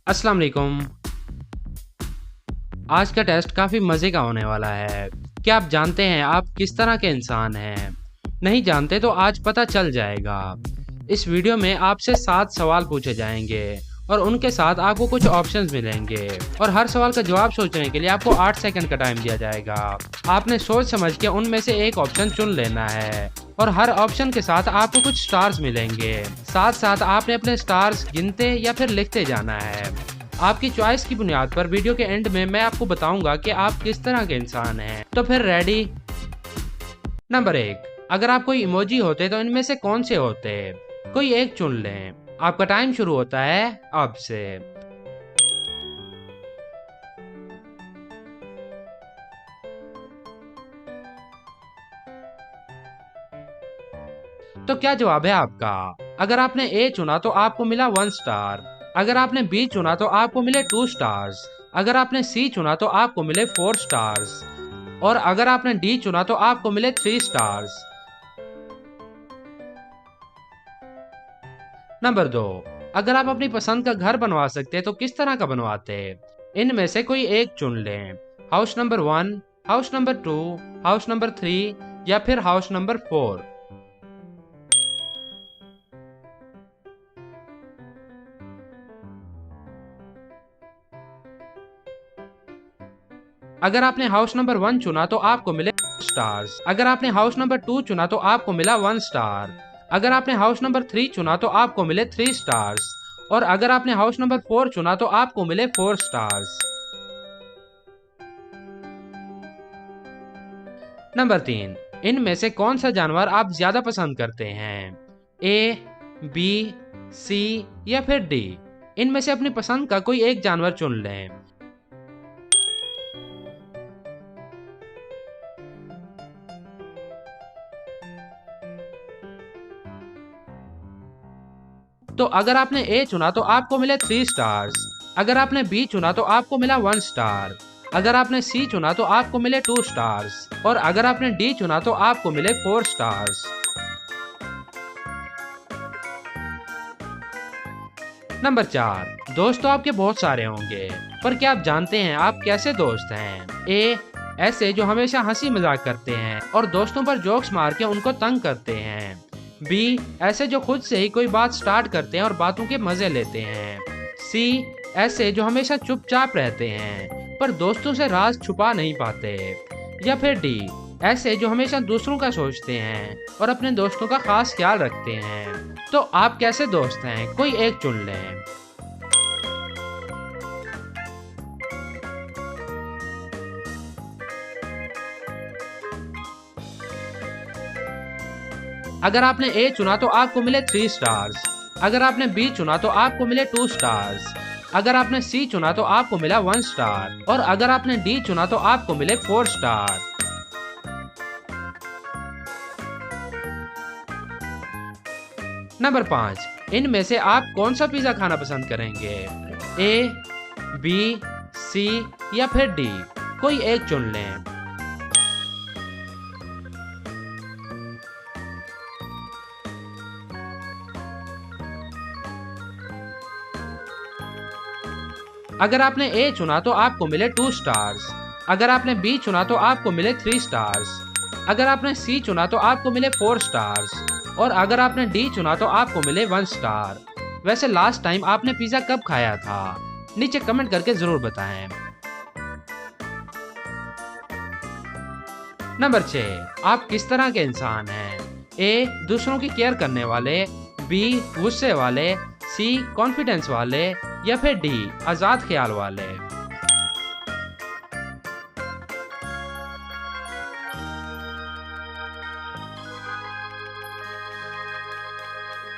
अस्सलाम वालेकुम। आज का टेस्ट काफ़ी मज़े का होने वाला है। क्या आप जानते हैं आप किस तरह के इंसान हैं? नहीं जानते तो आज पता चल जाएगा। इस वीडियो में आपसे 7 सवाल पूछे जाएंगे और उनके साथ आपको कुछ ऑप्शंस मिलेंगे और हर सवाल का जवाब सोचने के लिए आपको 8 सेकंड का टाइम दिया जाएगा। आपने सोच समझ के उनमें से एक ऑप्शन चुन लेना है और हर ऑप्शन के साथ आपको कुछ स्टार्स मिलेंगे। साथ साथ आपने अपने स्टार्स गिनते या फिर लिखते जाना है। आपकी चॉइस की बुनियाद पर वीडियो के एंड में मैं आपको बताऊंगा कि आप किस तरह के इंसान हैं। तो फिर रेडी? नंबर 1, अगर आप कोई इमोजी होते तो इनमें से कौन से होते? कोई एक चुन लें। आपका टाइम शुरू होता है अब से। तो क्या जवाब है आपका? अगर आपने ए चुना तो आपको मिला 1 स्टार। अगर आपने बी चुना तो आपको मिले 2 स्टार्स। अगर आपने सी चुना तो आपको मिले 4 स्टार्स और अगर आपने डी चुना तो आपको मिले 3 स्टार्स। नंबर 2, अगर आप अपनी पसंद का घर बनवा सकते तो किस तरह का बनवाते? इनमें से कोई एक चुन लें। House number 1, house number 2, house number 3 या फिर हाउस नंबर 4। अगर आपने हाउस नंबर 1 चुना तो आपको मिले स्टार्स। अगर आपने हाउस नंबर 2 चुना तो आपको मिला 1 स्टार। अगर आपने हाउस नंबर 3 चुना तो आपको मिले 3 स्टार्स और अगर आपने हाउस नंबर 4 चुना तो आपको मिले 4 स्टार्स। नंबर 3, इनमें से कौन सा जानवर आप ज्यादा पसंद करते हैं? ए, बी, सी या फिर डी? इनमें से अपनी पसंद का कोई एक जानवर चुन लें। तो अगर आपने ए चुना तो आपको मिले 3 स्टार्स। अगर आपने बी चुना तो आपको मिला 1 स्टार। अगर आपने सी चुना तो आपको मिले 2 स्टार्स और अगर आपने डी चुना तो आपको मिले 4 स्टार्स। नंबर 4, दोस्त तो आपके बहुत सारे होंगे पर क्या आप जानते हैं आप कैसे दोस्त हैं? ए, ऐसे जो हमेशा हंसी मजाक करते हैं और दोस्तों पर जोक्स मार के उनको तंग करते हैं। बी, ऐसे जो खुद से ही कोई बात स्टार्ट करते हैं और बातों के मजे लेते हैं। सी, ऐसे जो हमेशा चुपचाप रहते हैं पर दोस्तों से राज छुपा नहीं पाते। या फिर डी, ऐसे जो हमेशा दूसरों का सोचते हैं और अपने दोस्तों का खास ख्याल रखते हैं। तो आप कैसे दोस्त हैं? कोई एक चुन लें। अगर आपने ए चुना तो आपको मिले 3 स्टार्स। अगर आपने बी चुना तो आपको मिले 2 स्टार्स। अगर आपने सी चुना तो आपको मिला 1 स्टार और अगर आपने डी चुना तो आपको मिले 4 स्टार। नंबर 5, इनमें से आप कौन सा पिज्जा खाना पसंद करेंगे? ए, बी, सी या फिर डी? कोई एक चुन लें। अगर आपने ए चुना तो आपको मिले 2 स्टार्स। अगर आपने बी चुना तो आपको मिले 3 स्टार्स। अगर आपने सी चुना तो आपको मिले 4 स्टार्स और अगर आपने डी चुना तो आपको मिले 1 स्टार। वैसे लास्ट टाइम आपने पिज्जा कब खाया था? नीचे कमेंट करके जरूर बताएं। नंबर 6, आप किस तरह के इंसान हैं? ए, दूसरों की केयर करने वाले। बी, गुस्से वाले। सी, कॉन्फिडेंस वाले या फिर डी, आजाद ख्याल वाले।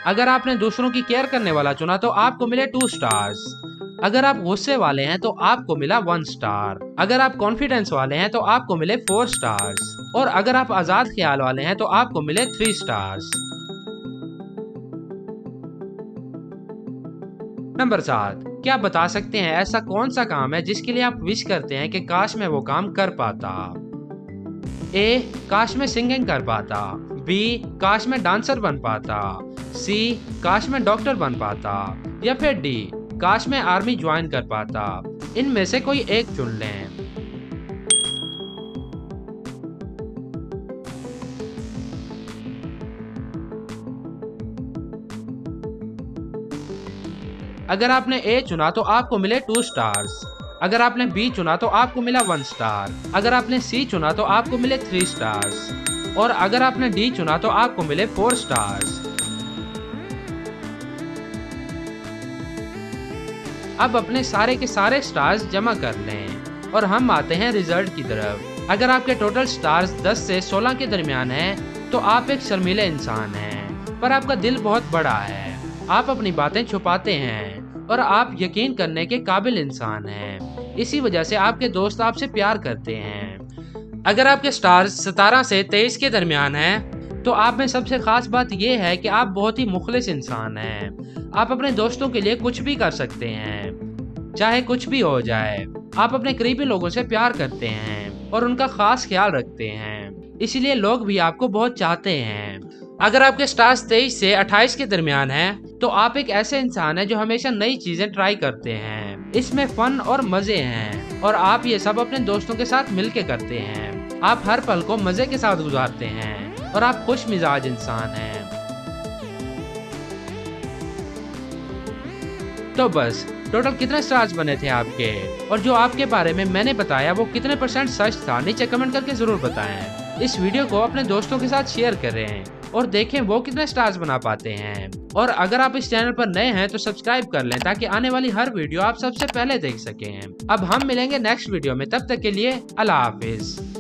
अगर आपने दूसरों की केयर करने वाला चुना तो आपको मिले 2 स्टार्स। अगर आप गुस्से वाले हैं तो आपको मिला 1 स्टार। अगर आप कॉन्फिडेंस वाले हैं तो आपको मिले 4 स्टार्स और अगर आप आजाद ख्याल वाले हैं तो आपको मिले 3 स्टार्स। नंबर 7, क्या आप बता सकते हैं ऐसा कौन सा काम है जिसके लिए आप विश करते हैं कि काश मैं वो काम कर पाता? ए, काश मैं सिंगिंग कर पाता। बी, काश मैं डांसर बन पाता। सी, काश मैं डॉक्टर बन पाता या फिर डी, काश मैं आर्मी ज्वाइन कर पाता। इनमें से कोई एक चुन लें। अगर आपने ए चुना तो आपको मिले 2 स्टार्स। अगर आपने बी चुना तो आपको मिला 1 स्टार। अगर आपने सी चुना तो आपको मिले 3 स्टार्स। और अगर आपने डी चुना तो आपको मिले 4 स्टार्स। अब अपने सारे के सारे स्टार्स जमा कर लें और हम आते हैं रिजल्ट की तरफ। अगर आपके टोटल स्टार्स 10 से 16 के दरमियान हैं तो आप एक शर्मीले इंसान हैं, पर आपका दिल बहुत बड़ा है। आप अपनी बातें छुपाते हैं और आप यकीन करने के काबिल इंसान हैं। इसी वजह से आपके दोस्त आपसे प्यार करते हैं। अगर आपके स्टार्स 17 से 23 के दरमियान हैं तो आप में सबसे खास बात यह है कि आप बहुत ही मुखलिस इंसान हैं। आप अपने दोस्तों के लिए कुछ भी कर सकते हैं, चाहे कुछ भी हो जाए। आप अपने करीबी लोगों से प्यार करते हैं और उनका खास ख्याल रखते हैं, इसलिए लोग भी आपको बहुत चाहते हैं। अगर आपके स्टार्स 23 से 28 के दरमियान हैं तो आप एक ऐसे इंसान हैं जो हमेशा नई चीजें ट्राई करते हैं। इसमें फन और मजे हैं और आप ये सब अपने दोस्तों के साथ मिलके करते हैं। आप हर पल को मजे के साथ गुजारते हैं और आप खुश मिजाज इंसान हैं। तो बस टोटल कितने स्टार्स बने थे आपके, और जो आपके बारे में मैंने बताया वो कितने % सच था, नीचे कमेंट करके जरूर बताएं। इस वीडियो को अपने दोस्तों के साथ शेयर करें और देखें वो कितने स्टार्स बना पाते हैं। और अगर आप इस चैनल पर नए हैं तो सब्सक्राइब कर लें ताकि आने वाली हर वीडियो आप सबसे पहले देख सकें। अब हम मिलेंगे नेक्स्ट वीडियो में, तब तक के लिए अल्लाह हाफिज।